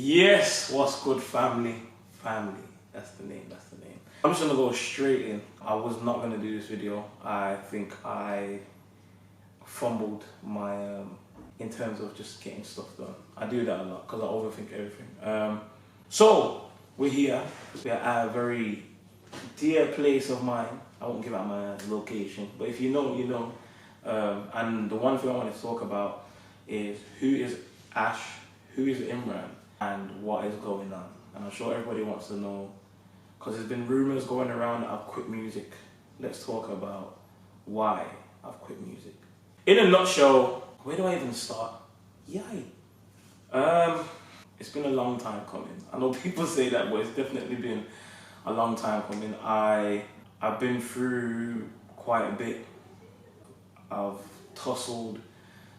Yes, what's good, family? Family, that's the name, that's the name. I'm just gonna go straight in. I was not gonna do this video. I think I fumbled my, in terms of just getting stuff done. I do that a lot because I overthink everything. So, we're here. We're at a very dear place of mine. I won't give out my location, but if you know, you know. And the one thing I want to talk about is who is Ash, who is Imran, and what is going on. And I'm sure everybody wants to know, because there's been rumors going around that I've quit music. Let's talk about why I've quit music. In a nutshell, where do I even start? Yay. It's been a long time coming. I know people say that, but it's definitely been a long time coming. I've been through quite a bit. I've tussled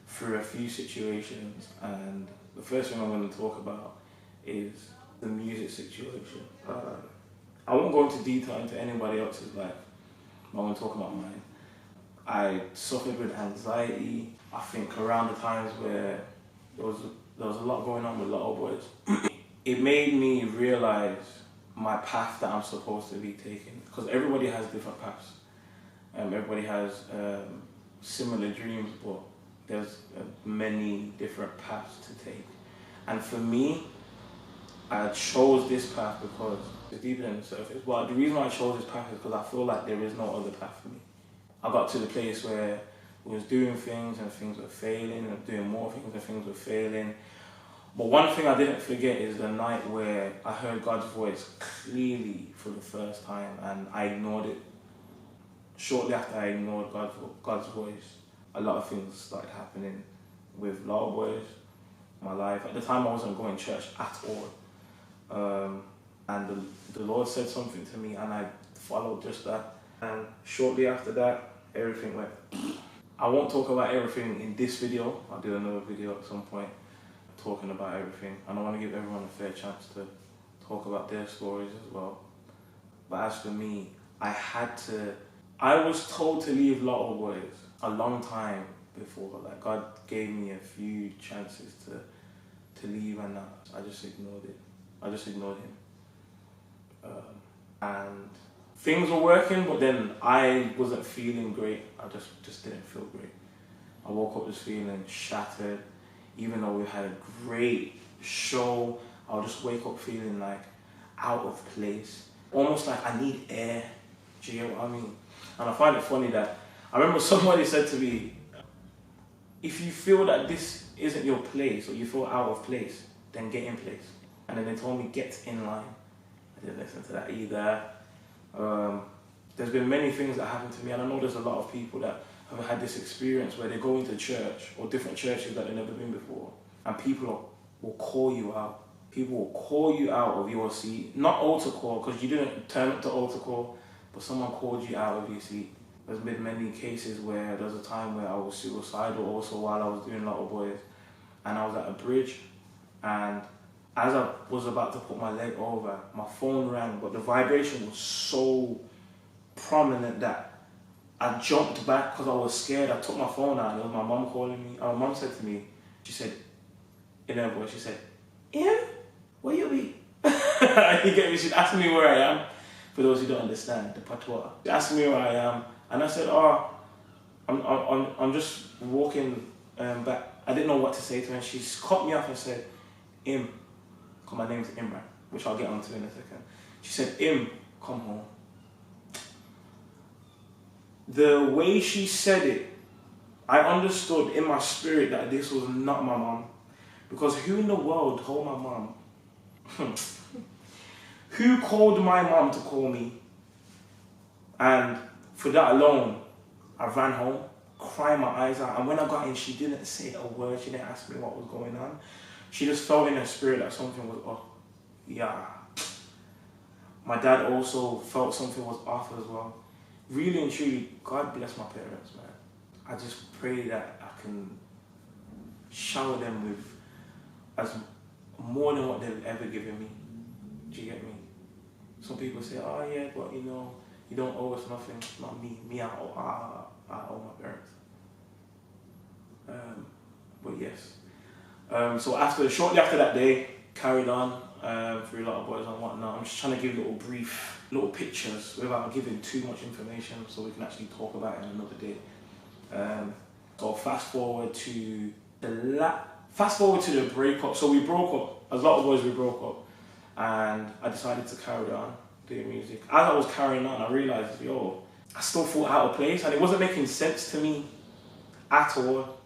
through a few situations, and the first thing I'm going to talk about is the music situation. I won't go into detail into anybody else's life, but I'm going to talk about mine. I suffered with anxiety. I think around the times where there was a lot going on with Lottoboyzz. It made me realize my path that I'm supposed to be taking, because everybody has different paths. Everybody has similar dreams, but there's many different paths to take. And for me, I chose this path because it's deeper than the surface. But the reason why I chose this path is because I feel like there is no other path for me. I got to the place where I was doing things and things were failing, and doing more things and things were failing. But one thing I didn't forget is the night where I heard God's voice clearly for the first time, and I ignored it. Shortly after I ignored God's voice, a lot of things started happening with Lottoboyzz, my life. At the time, I wasn't going to church at all. And the Lord said something to me, and I followed just that. And shortly after that, everything went. I won't talk about everything in this video. I'll do another video at some point talking about everything. And I want to give everyone a fair chance to talk about their stories as well. But as for me, I was told to leave Lottoboyzz a long time before. Like, God gave me a few chances to leave, and I just ignored it. I just ignored him. And things were working, but then I wasn't feeling great. I just didn't feel great. I woke up just feeling shattered. Even though we had a great show, I'll just wake up feeling like out of place. Almost like I need air. Do you get what I mean? And I find it funny that I remember somebody said to me, if you feel that this isn't your place, or you feel out of place, then get in place. And then they told me, get in line. I didn't listen to that either. There's been many things that happened to me, and I know there's a lot of people that have had this experience where they go into church or different churches that they've never been before, and people will call you out. People will call you out of your seat. Not altar call, because you didn't turn up to altar call, but someone called you out of your seat. There's been many cases where there's a time where I was suicidal also while I was doing Lottoboyzz, and I was at a bridge, and as I was about to put my leg over, my phone rang, but the vibration was so prominent that I jumped back because I was scared. I took my phone out, and it was my mum calling me. And my mum said to me, she said, in her voice, she said, "Ian, where you be?" You get me? She asked me where I am. For those who don't understand, the patois. She asked me where I am, and I said, "Oh, I'm just walking back." I didn't know what to say to her, and she cut me off and said, "Im," because my name's Imran, which I'll get onto in a second. She said, "Im, come home." The way she said it, I understood in my spirit that this was not my mom. Because who in the world told my mom? Who called my mom to call me? And for that alone, I ran home, crying my eyes out. And when I got in, she didn't say a word. She didn't ask me what was going on. She just felt in her spirit that something was off. Yeah. My dad also felt something was off as well. Really and truly, God bless my parents, man. I just pray that I can shower them with as more than what they've ever given me. Do you get me? Some people say, "Oh yeah, but you know, you don't owe us nothing." Not me. Me, I owe my parents. But yes. So shortly after that day, carried on through Lottoboyzz and whatnot. I'm just trying to give little pictures without giving too much information so we can actually talk about it another day. So fast forward to the breakup. So we broke up, as Lottoboyzz we broke up, and I decided to carry on doing music. As I was carrying on, I realised, yo, I still felt out of place and it wasn't making sense to me at all.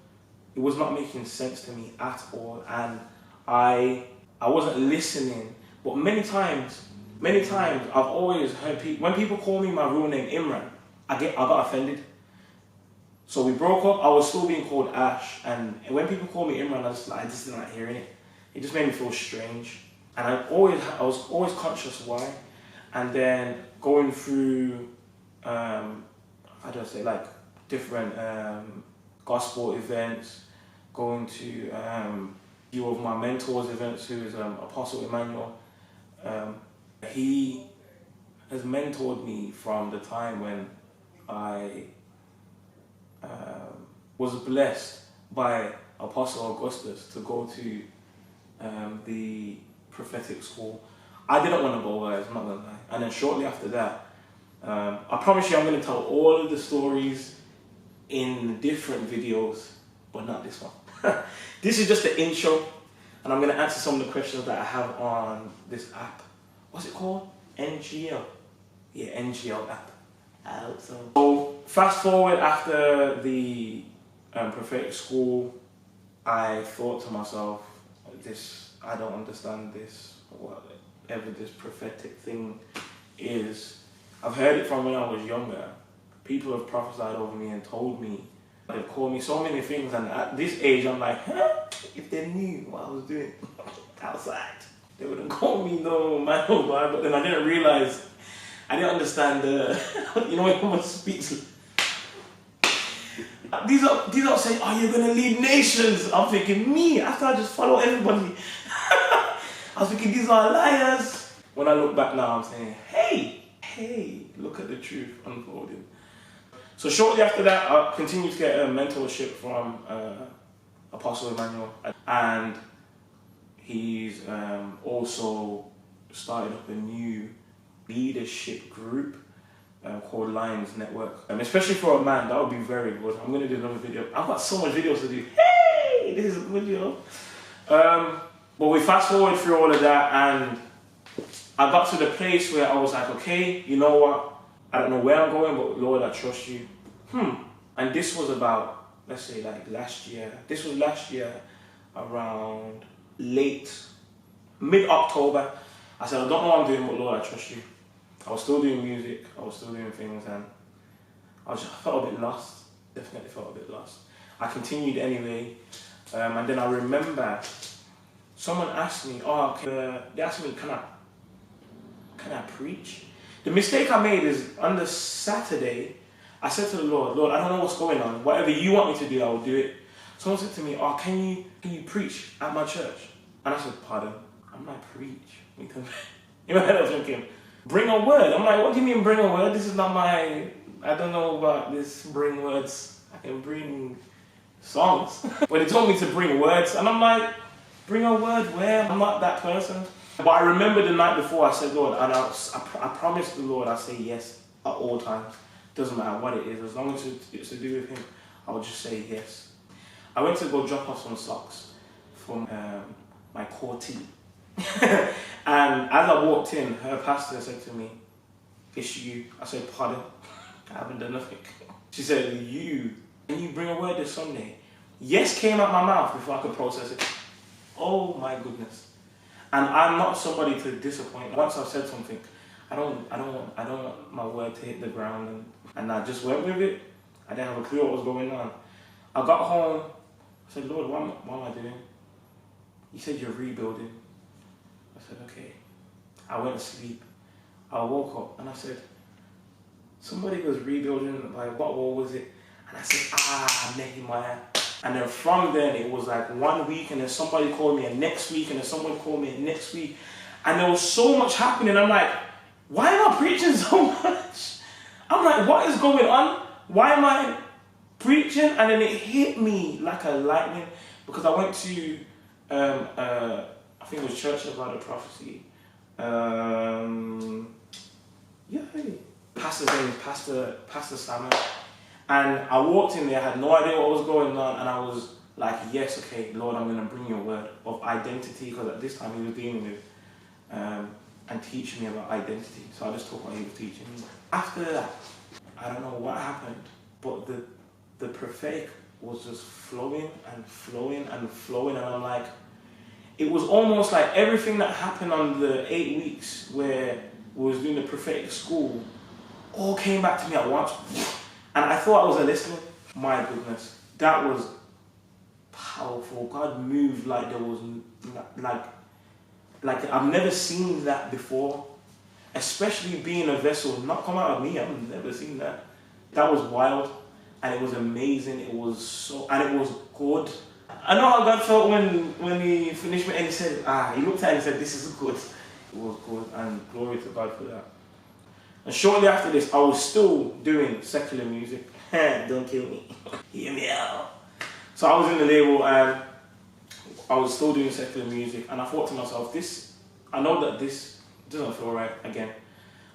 It was not making sense to me at all, and I wasn't listening. But many times, I've always heard people, when people call me my real name Imran, I got offended. So we broke up, I was still being called Ash, and when people call me Imran, I just didn't like hearing it. It just made me feel strange. And I was always conscious why. And then going through, how do I say, like different gospel events, going to a few of my mentors' events, who is Apostle Emmanuel. He has mentored me from the time when I was blessed by Apostle Augustus to go to the prophetic school. I didn't want to go there, I'm not gonna lie. And then shortly after that, I promise you I'm gonna tell all of the stories in different videos, but not this one. This is just the intro, and I'm gonna answer some of the questions that I have on this app. What's it called? NGL. Yeah, NGL app. So fast forward after the prophetic school, I thought to myself, I don't understand this, whatever this prophetic thing is. I've heard it from when I was younger. People have prophesied over me and told me, they've called me so many things, and at this age I'm like, if they knew what I was doing outside, they wouldn't call me no man or boy. But then I didn't realize, I didn't understand you know, when someone speaks, these are saying, oh, you're gonna lead nations. I'm thinking, me, after I just follow everybody. I was thinking, these are liars. When I look back now, I'm saying, hey, look at the truth unfolding. So shortly after that, I continued to get a mentorship from Apostle Emmanuel, and he's also started up a new leadership group called Lions Network. Especially for a man, that would be very good. I'm going to do another video. I've got so much videos to do. Hey, this is a video. But we fast forward through all of that, and I got to the place where I was like, okay, you know what? I don't know where I'm going, but Lord, I trust you. And this was about, let's say, like last year. This was last year around mid-October. I said, I don't know what I'm doing, but Lord, I trust you. I was still doing music, I was still doing things, and I felt a bit lost. Definitely felt a bit lost. I continued anyway, and then I remember someone asked me, they asked me, can I preach? The mistake I made is on the Saturday, I said to the Lord, I don't know what's going on. Whatever you want me to do, I will do it. Someone said to me, can you preach at my church? And I said, pardon? I'm like, preach? In my head I was thinking, bring a word. I'm like, what do you mean bring a word? This is not I don't know about this bring words. I can bring songs. But they told me to bring words, and I'm like, bring a word where? I'm not that person. But I remember the night before I said, Lord, and I promised the Lord I say yes at all times. Doesn't matter what it is, as long as it's to do with Him, I will just say yes. I went to go drop off some socks from my core team. And as I walked in, her pastor said to me, it's you. I said, pardon? I haven't done nothing. She said, can you bring a word this Sunday? Yes came out my mouth before I could process it. Oh my goodness. And I'm not somebody to disappoint. Once I've said something, I don't want my word to hit the ground, and I just went with it. I didn't have a clue what was going on. I got home, I said, Lord, what am I doing? You said you're rebuilding. I said, okay. I went to sleep. I woke up and I said, somebody was rebuilding, like what wall was it? And I said, Nehemiah. And then from then it was like 1 week, and then somebody called me, and next week, and then someone called me, and next week. And there was so much happening. I'm like, why am I preaching so much? I'm like, what is going on? Why am I preaching? And then it hit me like a lightning, because I went to, I think it was Church of God of Prophecy. Yeah, pastor's name is Pastor Simon. And I walked in there, I had no idea what was going on, and I was like, yes, okay, Lord, I'm going to bring your word of identity, because at this time he was dealing with and teaching me about identity. So I just took what he was teaching me. After that, I don't know what happened, but the prophetic was just flowing and flowing and flowing, and I'm like, it was almost like everything that happened on the 8 weeks where we was doing the prophetic school all came back to me at once. And I thought I was listening. My goodness, that was powerful. God moved like there was, like I've never seen that before. Especially being a vessel, not come out of me, I've never seen that. That was wild, and it was amazing. It was so, and it was good. I know how God felt when he finished me, and he said, he looked at it and said, this is good. It was good, and glory to God for that. And shortly after this, I was still doing secular music. Don't kill me. Hear me out. So I was in the label, and I was still doing secular music, and I thought to myself, I know that this doesn't feel right again.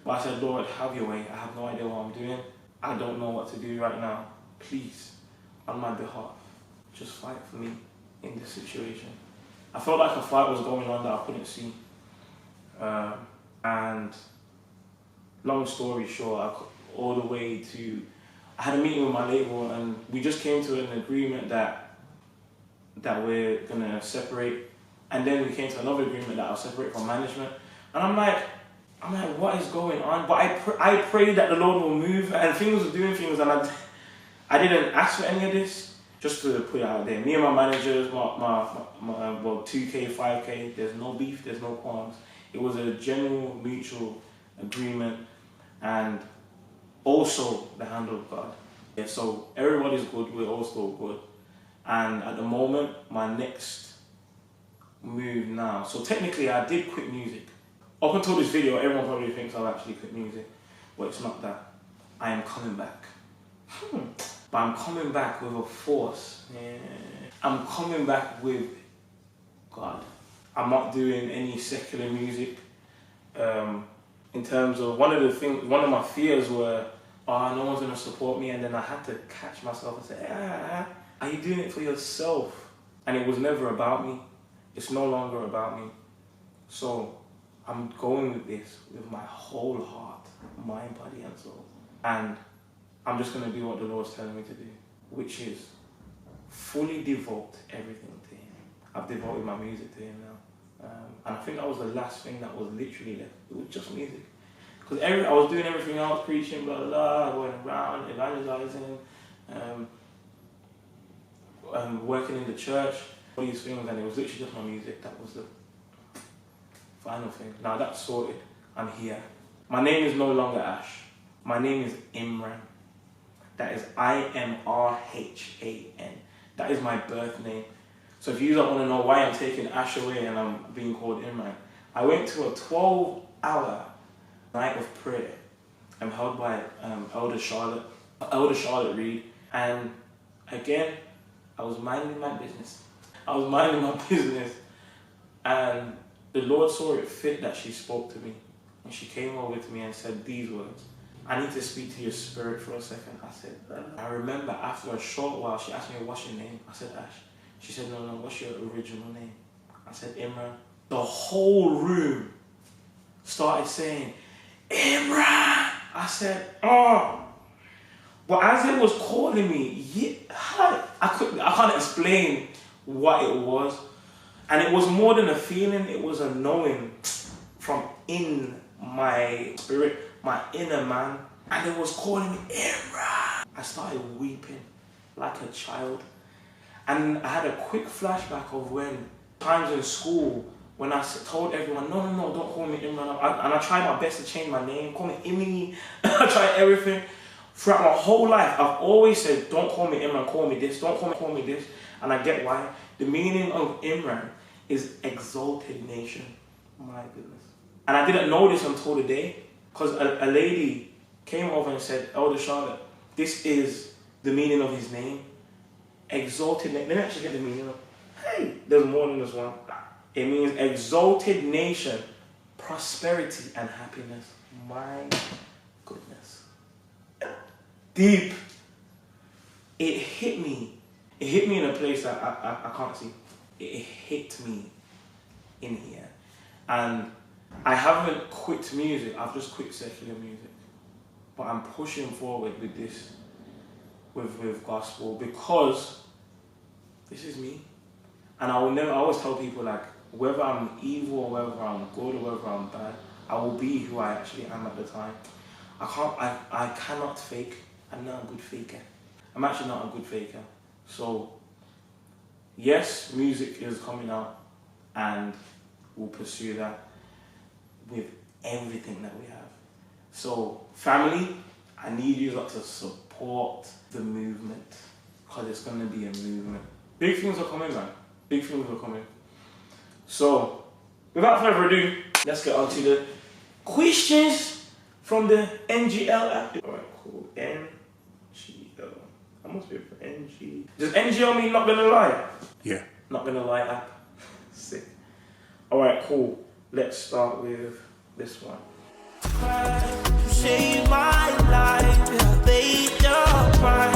But I said, Lord, have your way. I have no idea what I'm doing. I don't know what to do right now. Please, on my behalf, just fight for me in this situation. I felt like a fight was going on that I couldn't see. And long story short, all the way to, I had a meeting with my label, and we just came to an agreement that we're gonna separate. And then we came to another agreement that I'll separate from management. And I'm like, what is going on? But I prayed that the Lord will move, and things were doing things, and I didn't ask for any of this. Just to put it out there, me and my managers, well, 2K, 5K, there's no beef, there's no qualms. It was a general mutual agreement, and also the hand of God. Yeah, so everybody's good, we're all still good. And at the moment, my next move now, so technically I did quit music. Up until this video, everyone probably thinks I've actually quit music, but it's not that. I am coming back. But I'm coming back with a force. Yeah. I'm coming back with God. I'm not doing any secular music. In terms of one of my fears were, no one's gonna support me, and then I had to catch myself and say, are you doing it for yourself? And it was never about me. It's no longer about me. So I'm going with this with my whole heart, mind, body, and soul. And I'm just going to do what the Lord's telling me to do, which is fully devote everything to Him. I've devoted my music to Him now. And I think that was the last thing that was literally left. It was just music. Because I was doing everything else, preaching, blah, blah, blah, going around, evangelizing, working in the church, all these things, and it was literally just my music. That was the final thing. Now that's sorted. I'm here. My name is no longer Ash. My name is Imran. That is Imrhan. That is my birth name. So if you don't want to know why I'm taking Ash away and I'm being called Imran, I went to a 12-hour night of prayer. I'm held by Elder Charlotte Reed, and again, I was minding my business. And the Lord saw it fit that she spoke to me, and she came over to me and said these words. I need to speak to your spirit for a second. I said, I remember after a short while, she asked me, what's your name? I said, Ash. She said, no, what's your original name? I said, Imran. The whole room started saying, Imran. I said, oh. But as it was calling me, I can't explain what it was. And it was more than a feeling, it was a knowing from in my spirit, my inner man. And it was calling me, Imran. I started weeping like a child. And I had a quick flashback of when times in school, when I told everyone, no, don't call me Imran. And I tried my best to change my name, call me Imi. I tried everything. Throughout my whole life, I've always said, don't call me Imran, call me this, don't call me this. And I get why. The meaning of Imran is exalted nation. My goodness. And I didn't know this until today, because a lady came over and said, Elder Charlotte, this is the meaning of his name. Exalted nation. Let me actually get the meaning of. Hey, there's more than this one. It means exalted nation, prosperity and happiness. My goodness. Deep. It hit me. It hit me in a place that I can't see. It hit me in here. And I haven't quit music, I've just quit secular music. But I'm pushing forward with this, with gospel, because this is me. And I always tell people, like, whether I'm evil or whether I'm good or whether I'm bad, I will be who I actually am at the time. I cannot fake. I'm not a good faker. I'm actually not a good faker. So, yes, music is coming out and we'll pursue that with everything that we have. So, family, I need you lot to support the movement, because it's going to be a movement. Big things are coming, man. Big things are coming. So, without further ado, let's get on to the questions from the NGL app. Alright, cool. NGL. I must be for NG. Does NGL mean not gonna lie? Yeah. Not gonna lie app. Sick. Alright, cool. Let's start with this one. Save my life, I paid the price.